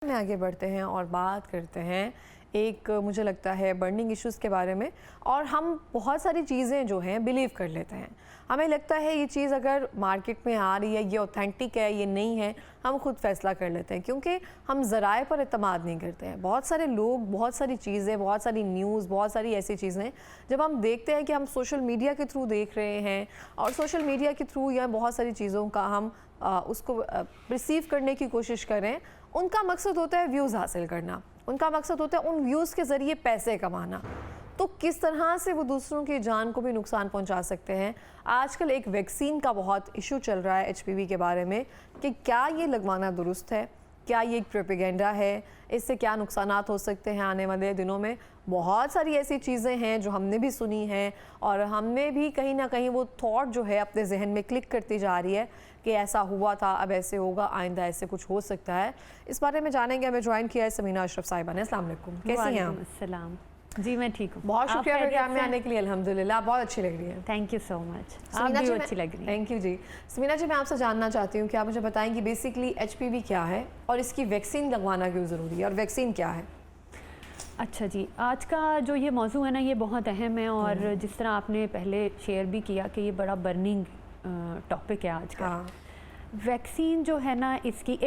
में आगे बढ़ते हैं और बात करते हैं एक मुझे लगता है बर्निंग इश्यूज़ के बारे में। और हम बहुत सारी चीज़ें जो हैं बिलीव कर लेते हैं, हमें लगता है ये चीज़ अगर मार्केट में आ रही है, ये ऑथेंटिक है, ये नहीं है, हम खुद फैसला कर लेते हैं क्योंकि हम ज़राए पर एतमाद नहीं करते हैं। बहुत सारे लोग, बहुत सारी चीज़ें, बहुत सारी न्यूज़, बहुत सारी ऐसी चीज़ें जब हम देखते हैं कि हम सोशल मीडिया के थ्रू देख रहे हैं और सोशल मीडिया के थ्रू या बहुत सारी चीज़ों का हम उसको रिसीव करने की कोशिश करें, उनका मकसद होता है व्यूज़ हासिल करना, उनका मकसद होता है उन व्यूज़ के ज़रिए पैसे कमाना। तो किस तरह से वो दूसरों की जान को भी नुकसान पहुंचा सकते हैं। आजकल एक वैक्सीन का बहुत इशू चल रहा है एचपीवी के बारे में कि क्या ये लगवाना दुरुस्त है, क्या ये एक प्रोपेगेंडा है, इससे क्या नुकसानात हो सकते हैं आने वाले दिनों में। बहुत सारी ऐसी चीज़ें हैं जो हमने भी सुनी हैं और हमने भी कहीं ना कहीं वो थॉट जो है अपने जहन में क्लिक करती जा रही है कि ऐसा हुआ था, अब ऐसे होगा, आइंदा ऐसे कुछ हो सकता है। इस बारे में जानेंगे। हमें ज्वाइन किया है समीना अशरफ साहिबा ने। अस्सलाम वालेकुम, कैसी हैं आप? अस्सलाम जी, मैं ठीक हूँ। बहुत शुक्रिया प्रोग्राम में आने के लिए। अल्हम्दुलिल्लाह, आप बहुत अच्छी लग रही है। Thank you so much. आप भी अच्छी लग रही है। थैंक यू जी। समीना जी, मैं आपसे जानना चाहती हूँ कि आप मुझे बताएं कि बेसिकली एचपीवी क्या है और इसकी वैक्सीन लगवाना क्यों ज़रूरी है और वैक्सीन क्या है? अच्छा जी, आज का जो ये मौजू है ना, ये बहुत अहम है और जिस तरह आपने पहले शेयर भी किया कि ये बड़ा बर्निंग टॉपिक है आज का। हाँ। वैक्सीन जो है ना, इसकी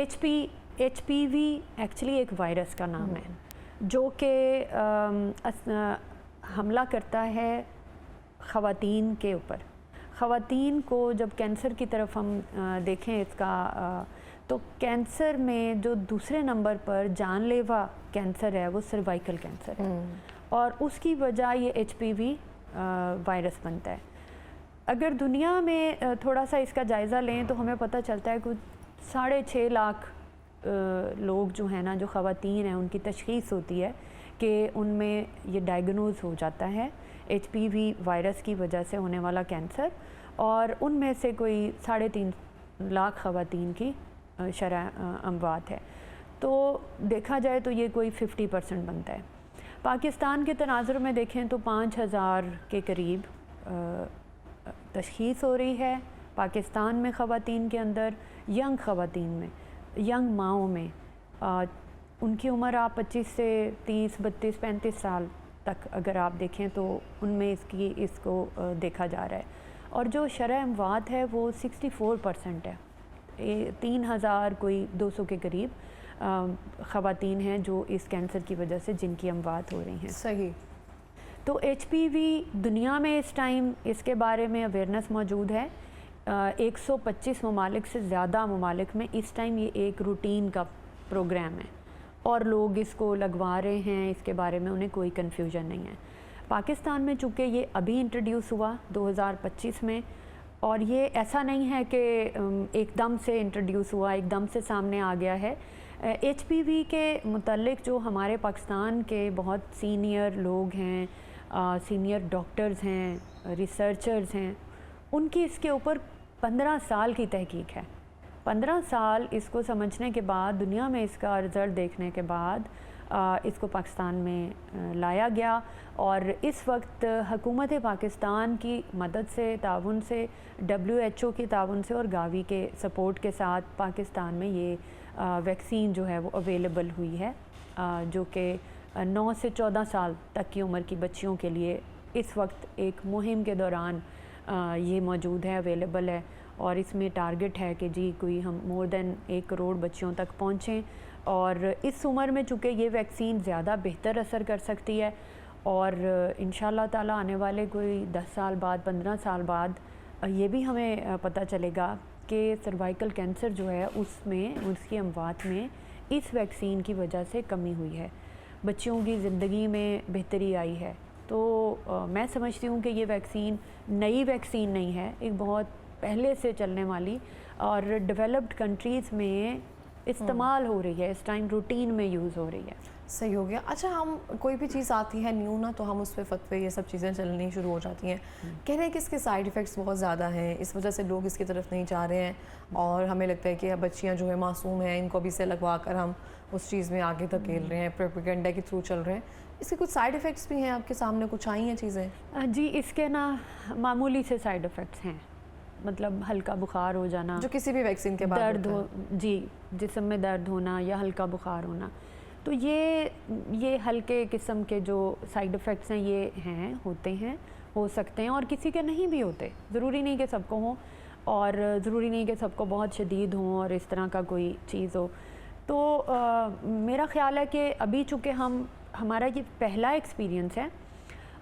एचपीवी एक्चुअली एक वायरस का नाम है जो कि हमला करता है ख़वातीन के ऊपर। ख़वातीन को जब कैंसर की तरफ हम देखें इसका तो कैंसर में जो दूसरे नंबर पर जानलेवा कैंसर है वो सर्वाइकल कैंसर है और उसकी वजह ये एचपीवी वायरस बनता है। अगर दुनिया में थोड़ा सा इसका जायज़ा लें तो हमें पता चलता है कुछ 6.5 लाख लोग जो हैं ना, जो ख़वातीन हैं, उनकी तशख़ीस होती है कि उनमें ये डायग्नोज हो जाता है एचपीवी वायरस की वजह से होने वाला कैंसर, और उनमें से कोई 3.5 लाख ख़वातीन की शरह अमवात है। तो देखा जाए तो ये कोई 50% बनता है। पाकिस्तान के तनाज़ुर में देखें तो 5000 के करीब तशख़ीस हो रही है पाकिस्तान में ख़वातीन के अंदर, यंग ख़वातीन में, यंग माओं में। उनकी उम्र आप 25 से 30, 32, 35 साल तक अगर आप देखें तो उनमें इसको देखा जा रहा है। और जो शरह अमवात है वो 64% है। 3000 कोई 200 के करीब ख़वातीन हैं जो इस कैंसर की वजह से जिनकी अमवात हो रही हैं। सही। तो एचपीवी दुनिया में इस टाइम इसके बारे में अवेयरनेस मौजूद है। 125 ममालिक से ज़्यादा ममालिक में इस टाइम ये एक रूटीन का प्रोग्राम है और लोग इसको लगवा रहे हैं, इसके बारे में उन्हें कोई कन्फ्यूजन नहीं है। पाकिस्तान में चूँकि ये अभी इंट्रोड्यूस हुआ 2025 में, और ये ऐसा नहीं है कि एकदम से इंट्रोड्यूस हुआ, एकदम से सामने आ गया है। एचपीवी के मुतल्लिक जो हमारे पाकिस्तान के बहुत सीनियर लोग हैं, सीनियर डॉक्टर्स हैं, रिसर्चर्स हैं, उनकी इसके ऊपर 15 साल की तहकीक है। 15 साल इसको समझने के बाद, दुनिया में इसका रिज़ल्ट देखने के बाद इसको पाकिस्तान में लाया गया और इस वक्त हुकूमत पाकिस्तान की मदद से, ताउन से, WHO की ताउन से और गावी के सपोर्ट के साथ पाकिस्तान में ये वैक्सीन जो है वो अवेलेबल हुई है, जो कि 9 से 14 साल तक की उम्र की बच्चियों के लिए इस वक्त एक मुहिम के दौरान ये मौजूद है, अवेलेबल है। और इसमें टारगेट है कि जी कोई हम मोर देन 1 करोड़ बच्चियों तक पहुँचें। और इस उम्र में चूँकि ये वैक्सीन ज़्यादा बेहतर असर कर सकती है और इंशाल्लाह ताला आने वाले कोई 10 साल बाद, 15 साल बाद ये भी हमें पता चलेगा कि सर्वाइकल कैंसर जो है उसमें, उसकी अमवात में इस वैक्सीन की वजह से कमी हुई है, बच्चियों की ज़िंदगी में बेहतरी आई है। तो मैं समझती हूँ कि ये वैक्सीन नई वैक्सीन नहीं है, एक बहुत पहले से चलने वाली और डेवलप्ड कंट्रीज़ में इस्तेमाल हो रही है, इस टाइम रूटीन में यूज़ हो रही है। सही हो गया। अच्छा, हम कोई भी चीज़ आती है न्यू ना, तो हम उस पर फतवे ये सब चीज़ें चलनी शुरू हो जाती हैं। कह रहे हैं कि इसके साइड इफ़ेक्ट्स बहुत ज़्यादा हैं, इस वजह से लोग इसकी तरफ नहीं जा रहे हैं और हमें लगता है कि बच्चियाँ जो है मासूम हैं, इनको भी से लगवा कर हम उस चीज़ में आगे धकेल रहे हैं, प्रोपेगेंडा के थ्रू चल रहे हैं। इसके कुछ साइड इफ़ेक्ट्स भी हैं, आपके सामने कुछ आई हैं चीज़ें? जी, इसके ना मामूली से साइड इफ़ेक्ट्स हैं, मतलब हल्का बुखार हो जाना, जो किसी भी वैक्सीन के बाद दर्द होता हो, जी, जिस्म में दर्द होना या हल्का बुखार होना, तो ये हल्के किस्म के जो साइड इफ़ेक्ट्स हैं ये हैं, होते हैं, हो सकते हैं, और किसी के नहीं भी होते, ज़रूरी नहीं कि सबको हों, और ज़रूरी नहीं कि सबको बहुत शदीद हों और इस तरह का कोई चीज़ हो। तो मेरा ख़्याल है कि अभी चूँकि हमारा ये पहला एक्सपीरियंस है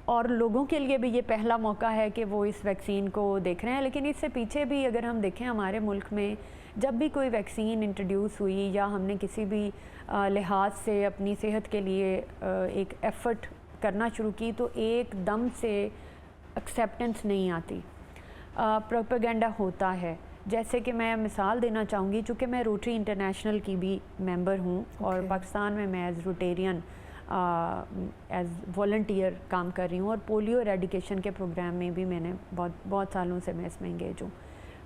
और लोगों के लिए भी ये पहला मौका है कि वो इस वैक्सीन को देख रहे हैं, लेकिन इससे पीछे भी अगर हम देखें हमारे मुल्क में जब भी कोई वैक्सीन इंट्रोड्यूस हुई या हमने किसी भी लिहाज से अपनी सेहत के लिए एक एफ़र्ट करना शुरू की, तो एकदम से एक्सेप्टेंस नहीं आती, प्रोपेगेंडा होता है। जैसे कि मैं मिसाल देना चाहूँगी, चूँकि मैं रोटरी इंटरनेशनल की भी मेंबर हूँ और पाकिस्तान में मैं एज़ रोटेरियन एज़ वॉलंटियर काम कर रही हूँ, और पोलियो एरेडिकेशन के प्रोग्राम में भी मैंने बहुत सालों से मैं इसमें इंगेज हूँ।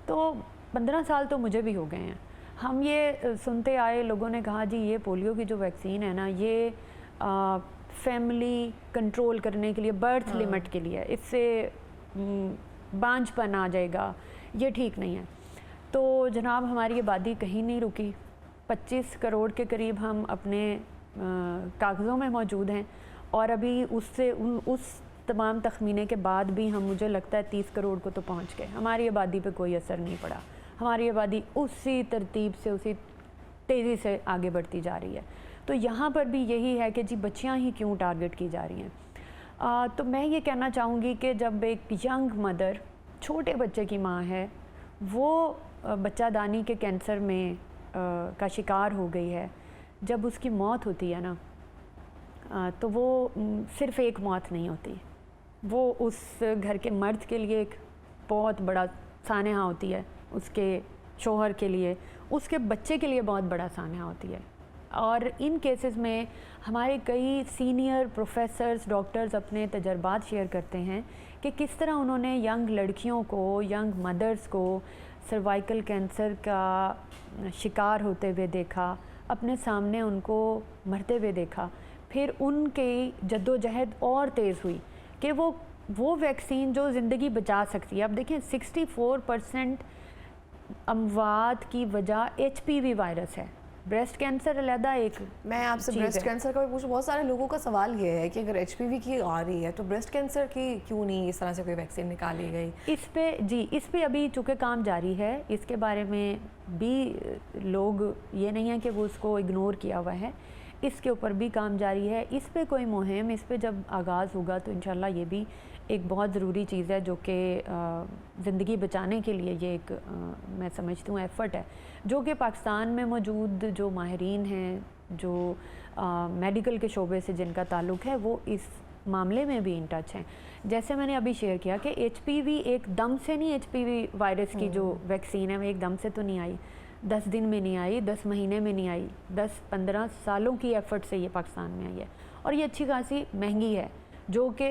तो 15 साल तो मुझे भी हो गए हैं। हम ये सुनते आए, लोगों ने कहा जी ये पोलियो की जो वैक्सीन है ना, ये फैमिली कंट्रोल करने के लिए, बर्थ लिमिट के लिए, इससे बांझपन आ जाएगा, ये ठीक नहीं है। तो जनाब हमारी आबादी कहीं नहीं रुकी, 25 करोड़ के करीब हम अपने कागज़ों में मौजूद हैं, और अभी उस तमाम तखमीने के बाद भी हम, मुझे लगता है 30 करोड़ को तो पहुंच गए। हमारी आबादी पे कोई असर नहीं पड़ा, हमारी आबादी उसी तरतीब से, उसी तेज़ी से आगे बढ़ती जा रही है। तो यहाँ पर भी यही है कि जी बच्चियाँ ही क्यों टारगेट की जा रही हैं। तो मैं ये कहना चाहूँगी कि जब एक यंग मदर, छोटे बच्चे की माँ है, वो बच्चादानी के कैंसर में का शिकार हो गई है, जब उसकी मौत होती है ना, तो वो सिर्फ़ एक मौत नहीं होती, वो उस घर के मर्द के लिए एक बहुत बड़ा सानहा होती है, उसके शोहर के लिए, उसके बच्चे के लिए बहुत बड़ा सानहा होती है। और इन केसेस में हमारे कई सीनियर प्रोफेसर्स, डॉक्टर्स अपने तजर्बात शेयर करते हैं कि किस तरह उन्होंने यंग लड़कियों को, यंग मदर्स को सर्वाइकल कैंसर का शिकार होते हुए देखा, अपने सामने उनको मरते हुए देखा। फिर उनकी जद्दोजहद और तेज़ हुई कि वो वैक्सीन जो ज़िंदगी बचा सकती है। अब देखें 64% अमवात की वजह HPV वायरस है, ब्रेस्ट कैंसर अलहदा एक। मैं आपसे ब्रेस्ट कैंसर का भी पूछूं, बहुत सारे लोगों का सवाल ये है कि अगर HPV की आ रही है तो ब्रेस्ट कैंसर की क्यों नहीं इस तरह से कोई वैक्सीन निकाली गई? इस पे अभी चूँकि काम जारी है, इसके बारे में भी लोग, ये नहीं है कि वो उसको इग्नोर किया हुआ है, इसके ऊपर भी काम जारी है। इस पे कोई मुहिम, इस पे जब आगाज़ होगा तो इंशाल्लाह ये भी एक बहुत ज़रूरी चीज़ है, जो कि ज़िंदगी बचाने के लिए ये एक मैं समझती हूँ एफ़र्ट है, जो कि पाकिस्तान में मौजूद जो माहिरीन हैं, जो मेडिकल के शोबे से जिनका ताल्लुक़ है, वो इस मामले में भी इन टच हैं। जैसे मैंने अभी शेयर किया कि HPV एकदम से नहीं, HPV वायरस की जो वैक्सीन है वो एकदम से तो नहीं आई, 10 दिन में नहीं आई, 10 महीने में नहीं आई, 10-15 सालों की एफ़र्ट से ये पाकिस्तान में आई है, और ये अच्छी खासी महंगी है, जो कि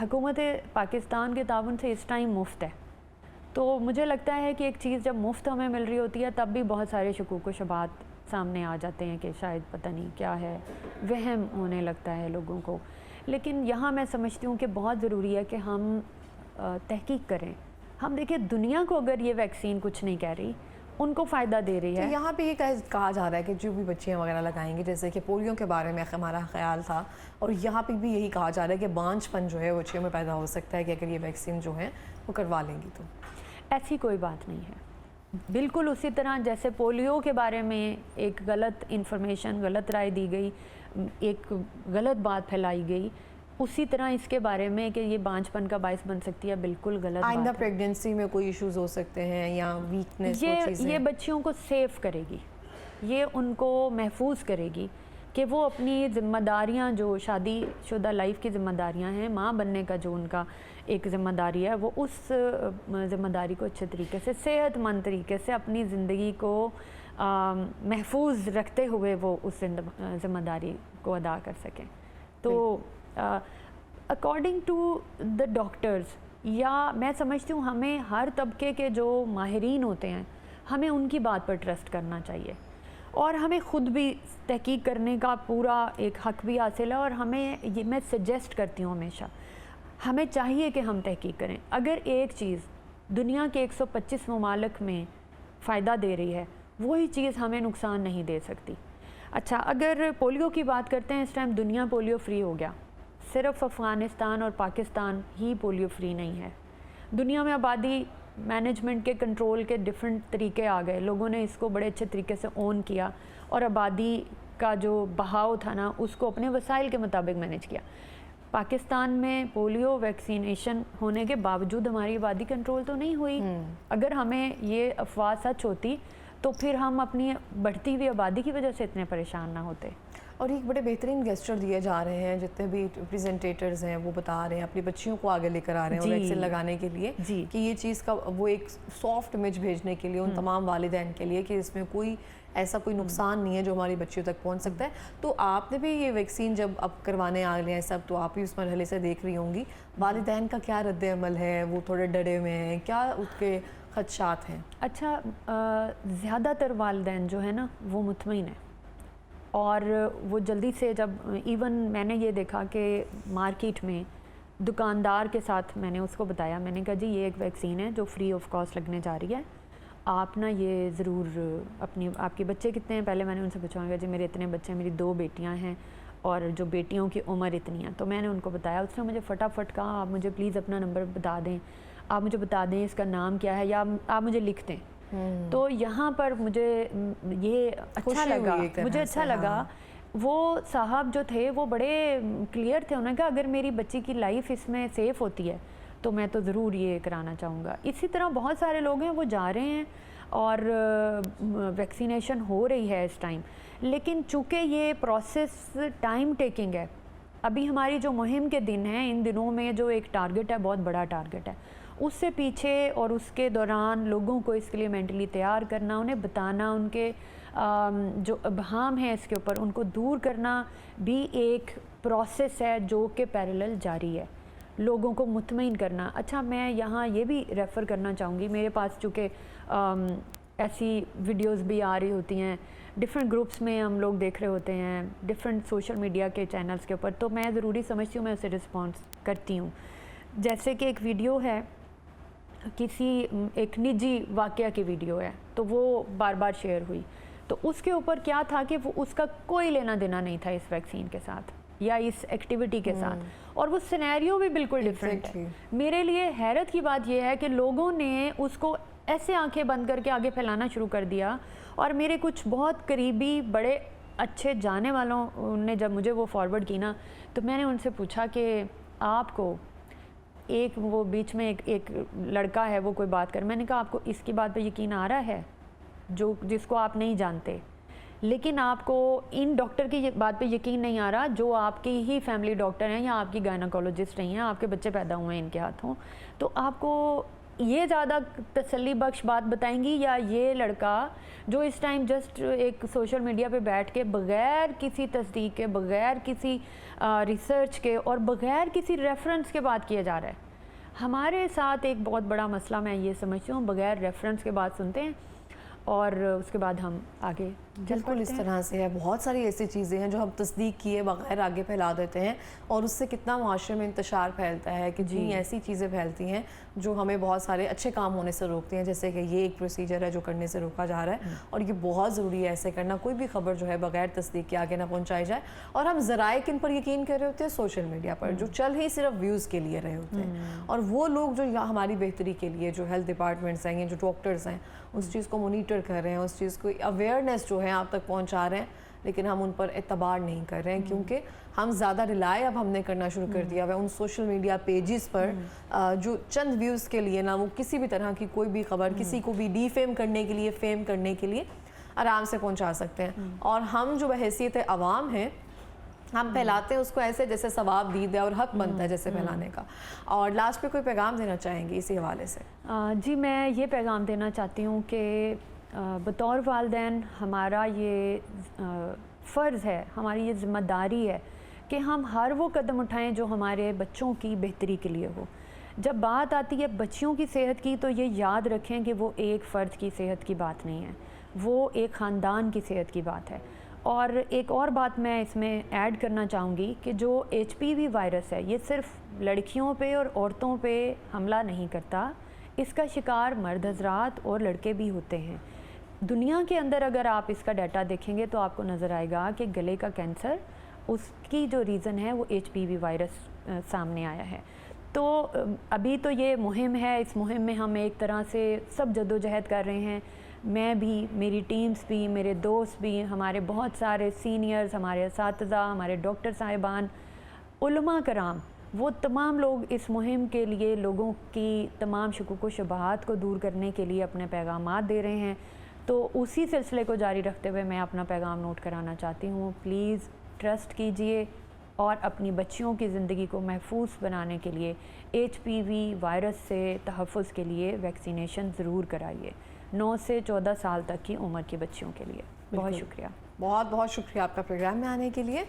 हुकूमत पाकिस्तान के ताउन से इस टाइम मुफ्त है। तो मुझे लगता है कि एक चीज़ जब मुफ्त हमें मिल रही होती है, तब भी बहुत सारे शकूक व शुबात सामने आ जाते हैं कि शायद पता नहीं क्या है, वहम होने लगता है लोगों को। लेकिन यहाँ मैं समझती हूँ कि बहुत ज़रूरी है कि हम तहकीक करें। हम देखें, दुनिया को अगर ये वैक्सीन कुछ नहीं कह रही, उनको फ़ायदा दे रही है। तो यहाँ पे ये कहा जा रहा है कि जो भी बच्चियाँ वगैरह लगाएंगी, जैसे कि पोलियो के बारे में हमारा ख्याल था, और यहाँ पे भी यही कहा जा रहा है कि बांझपन जो है बच्चियों में पैदा हो सकता है कि अगर ये वैक्सीन जो है वो करवा लेंगी तो। ऐसी कोई बात नहीं है। बिल्कुल उसी तरह जैसे पोलियो के बारे में एक गलत इन्फॉर्मेशन, गलत राय दी गई, एक गलत बात फैलाई गई, उसी तरह इसके बारे में कि ये बांझपन का बायस बन सकती है, बिल्कुल गलत बात है। आइंदा प्रेगनेंसी में कोई इश्यूज हो सकते हैं या वीकनेस, ये बच्चियों को सेफ करेगी, ये उनको महफूज करेगी कि वो अपनी ज़िम्मेदारियाँ, जो शादीशुदा लाइफ की ज़िम्मेदारियाँ हैं, माँ बनने का जो उनका एक ज़िम्मेदारी है, वो उस ज़िम्मेदारी को अच्छे तरीके से, सेहतमंद तरीके से अपनी ज़िंदगी को महफूज रखते हुए वो उस ज़िम्मेदारी को अदा कर सकें। तो अकॉर्डिंग टू द डॉक्टर्स, या मैं समझती हूँ हमें हर तबके के जो माहिरीन होते हैं, हमें उनकी बात पर ट्रस्ट करना चाहिए, और हमें ख़ुद भी तहकीक करने का पूरा एक हक़ भी हासिल है। और हमें ये, मैं सजेस्ट करती हूँ हमेशा, हमें चाहिए कि हम तहकीक करें। अगर एक चीज़ दुनिया के 125 ममालिक में फ़ायदा दे रही है, वही चीज़ हमें नुकसान नहीं दे सकती। अच्छा, अगर पोलियो की बात करते हैं, इस टाइम दुनिया पोलियो फ्री हो गया, सिर्फ अफ़गानिस्तान और पाकिस्तान ही पोलियो फ्री नहीं है। दुनिया में आबादी मैनेजमेंट के कंट्रोल के डिफरेंट तरीके आ गए, लोगों ने इसको बड़े अच्छे तरीके से ऑन किया और आबादी का जो बहाव था ना उसको अपने वसाइल के मुताबिक मैनेज किया। पाकिस्तान में पोलियो वैक्सीनेशन होने के बावजूद हमारी आबादी कंट्रोल तो नहीं हुई। अगर हमें ये अफवाह सच होती तो फिर हम अपनी बढ़ती हुई आबादी की वजह से इतने परेशान ना होते। और एक बड़े बेहतरीन गेस्चर दिए जा रहे हैं, जितने भी प्रेजेंटेटर्स हैं वो बता रहे हैं, अपनी बच्चियों को आगे लेकर आ रहे हैं वैक्सीन लगाने के लिए कि ये चीज़ का वो एक सॉफ्ट इमेज भेजने के लिए उन तमाम वालिदैन के लिए कि इसमें कोई ऐसा कोई नुकसान नहीं है जो हमारी बच्चियों तक पहुंच सकता है। तो आपने भी ये वैक्सीन जब अब करवाने आ गए हैं सब, तो आप भी उस मरहले से देख रही होंगी, वालिदैन का क्या रद्द अमल है? वो थोड़े डरे हुए हैं, क्या उसके खदशात हैं? अच्छा, ज़्यादातर वालिदैन जो है ना वो मुतमईन है और वो जल्दी से, जब इवन मैंने ये देखा कि मार्केट में दुकानदार के साथ मैंने उसको बताया, मैंने कहा जी ये एक वैक्सीन है जो फ्री ऑफ कॉस्ट लगने जा रही है, आप ना ये ज़रूर आपके बच्चे कितने हैं? पहले मैंने उनसे पूछा जी मेरे इतने बच्चे हैं, मेरी 2 बेटियां हैं और जो बेटियों की उम्र इतनी है। तो मैंने उनको बताया, उसने मुझे फटाफट कहा आप मुझे प्लीज़ अपना नंबर बता दें, आप मुझे बता दें इसका नाम क्या है, या आप मुझे लिख दें। तो यहाँ पर मुझे ये अच्छा लगा, वो साहब जो थे वो बड़े क्लियर थे। उन्होंने कहा अगर मेरी बच्ची की लाइफ इसमें सेफ़ होती है तो मैं तो ज़रूर ये कराना चाहूँगा। इसी तरह बहुत सारे लोग हैं वो जा रहे हैं और वैक्सीनेशन हो रही है इस टाइम, लेकिन चूँकि ये प्रोसेस टाइम टेकिंग है, अभी हमारी जो मुहिम के दिन हैं, इन दिनों में जो एक टारगेट है, बहुत बड़ा टारगेट है, उससे पीछे और उसके दौरान लोगों को इसके लिए मेंटली तैयार करना, उन्हें बताना, उनके जो अबहाम है इसके ऊपर उनको दूर करना भी एक प्रोसेस है जो कि पैरेलल जारी है, लोगों को मुतमईन करना। अच्छा, मैं यहाँ ये भी रेफ़र करना चाहूँगी, मेरे पास चूँकि ऐसी वीडियोस भी आ रही होती हैं, डिफरेंट ग्रुप्स में हम लोग देख रहे होते हैं, डिफरेंट सोशल मीडिया के चैनल्स के ऊपर, तो मैं ज़रूरी समझती हूँ मैं उसे रिस्पॉन्स करती हूँ। जैसे कि एक वीडियो है, किसी एक निजी वाक़या की वीडियो है, तो वो बार बार शेयर हुई, तो उसके ऊपर क्या था कि वो उसका कोई लेना देना नहीं था इस वैक्सीन के साथ या इस एक्टिविटी के साथ, और वो सिनेरियो भी बिल्कुल डिफरेंट है। मेरे लिए हैरत की बात यह है कि लोगों ने उसको ऐसे आंखें बंद करके आगे फैलाना शुरू कर दिया, और मेरे कुछ बहुत करीबी बड़े अच्छे जाने वालों ने जब मुझे वो फॉरवर्ड की ना, तो मैंने उनसे पूछा कि आपको एक वो बीच में एक लड़का है, वो कोई बात कर, मैंने कहा आपको इसकी बात पे यकीन आ रहा है जो जिसको आप नहीं जानते, लेकिन आपको इन डॉक्टर की बात पे यकीन नहीं आ रहा जो आपकी ही फैमिली डॉक्टर हैं या आपकी गायनोकोलॉजिस्ट रही हैं, आपके बच्चे पैदा हुए हैं इनके हाथों, तो आपको ये ज़्यादा तसल्ली बख्श बात बताएंगी या ये लड़का जो इस टाइम जस्ट एक सोशल मीडिया पे बैठ के बग़ैर किसी तस्दीक के, बग़ैर किसी रिसर्च के और बग़ैर किसी रेफरेंस के बात किया जा रहा है। हमारे साथ एक बहुत बड़ा मसला मैं ये समझती हूँ, बग़ैर रेफरेंस के बात सुनते हैं और उसके बाद हम आगे बिल्कुल इस तरह से है। बहुत सारी ऐसी चीज़ें हैं जो हम तस्दीक किए बगैर आगे फैला देते हैं, और उससे कितना माशरे में इंतशार फैलता है, कितनी ऐसी चीज़ें फैलती हैं जो हमें बहुत सारे अच्छे काम होने से रोकती हैं। जैसे कि ये एक प्रोसीजर है जो करने से रोका जा रहा है, और ये बहुत ज़रूरी है ऐसे करना, कोई भी खबर जो है बगैर तस्दीक के आगे ना पहुँचाई जाए। और हम ज़राए किन पर यकीन कर रहे होते हैं? सोशल मीडिया पर, जो चल ही सिर्फ व्यूज़ के लिए रहे होते हैं, और वो लोग जो यहाँ हमारी बेहतरी के लिए, जो हेल्थ डिपार्टमेंट्स हैं, जो डॉक्टर्स हैं, उस चीज़ को मोनीटर कर रहे हैं, उस चीज़ को अवेयरनेस जो है आप तक पहुंचा रहे हैं, लेकिन हम उन पर एतबार नहीं कर रहे हैं, क्योंकि हम ज़्यादा रिलाय अब हमने करना शुरू कर दिया हुआ है उन सोशल मीडिया पेजेस पर जो चंद व्यूज़ के लिए ना वो किसी भी तरह की कोई भी खबर किसी को भी डीफेम करने के लिए, फेम करने के लिए आराम से पहुंचा सकते हैं। और हम जो बहैसियत अवाम हैं, हम फैलाते हैं उसको ऐसे जैसे सवाब दीद है और हक बनता है जैसे फैलाने का। और लास्ट पे कोई पैगाम देना चाहेंगे इसी हवाले से? जी, मैं ये पैगाम देना चाहती हूँ कि बतौर वालिदैन हमारा ये फ़र्ज़ है, हमारी ये ज़िम्मेदारी है कि हम हर वो कदम उठाएं जो हमारे बच्चों की बेहतरी के लिए हो। जब बात आती है बच्चियों की सेहत की, तो ये याद रखें कि वो एक फ़र्द की सेहत की बात नहीं है, वो एक ख़ानदान की सेहत की बात है। और एक और बात मैं इसमें ऐड करना चाहूँगी कि जो HPV वायरस है, ये सिर्फ लड़कियों पे और औरतों पे हमला नहीं करता, इसका शिकार मर्द हजरात और लड़के भी होते हैं। दुनिया के अंदर अगर आप इसका डाटा देखेंगे तो आपको नज़र आएगा कि गले का कैंसर, उसकी जो रीज़न है वो HPV वायरस सामने आया है। तो अभी तो ये मुहिम है, इस मुहिम में हम एक तरह से सब जद्दोजहद कर रहे हैं। मैं भी, मेरी टीम्स भी, मेरे दोस्त भी, हमारे बहुत सारे सीनियर्स, हमारे असातिज़ा, हमारे डॉक्टर साहिबान, उलमा कराम, वो तमाम लोग इस मुहिम के लिए लोगों की तमाम शकूक व शुबहात को दूर करने के लिए अपने पैगामात दे रहे हैं। तो उसी सिलसिले को जारी रखते हुए मैं अपना पैगाम नोट कराना चाहती हूँ। प्लीज़ ट्रस्ट कीजिए और अपनी बच्चियों की ज़िंदगी को महफूज बनाने के लिए HPV वायरस से तहफ़्फ़ुज़ के लिए वैक्सीनेशन ज़रूर कराइए, 9 से 14 साल तक की उम्र की बच्चियों के लिए। बहुत शुक्रिया। बहुत बहुत शुक्रिया आपका प्रोग्राम में आने के लिए।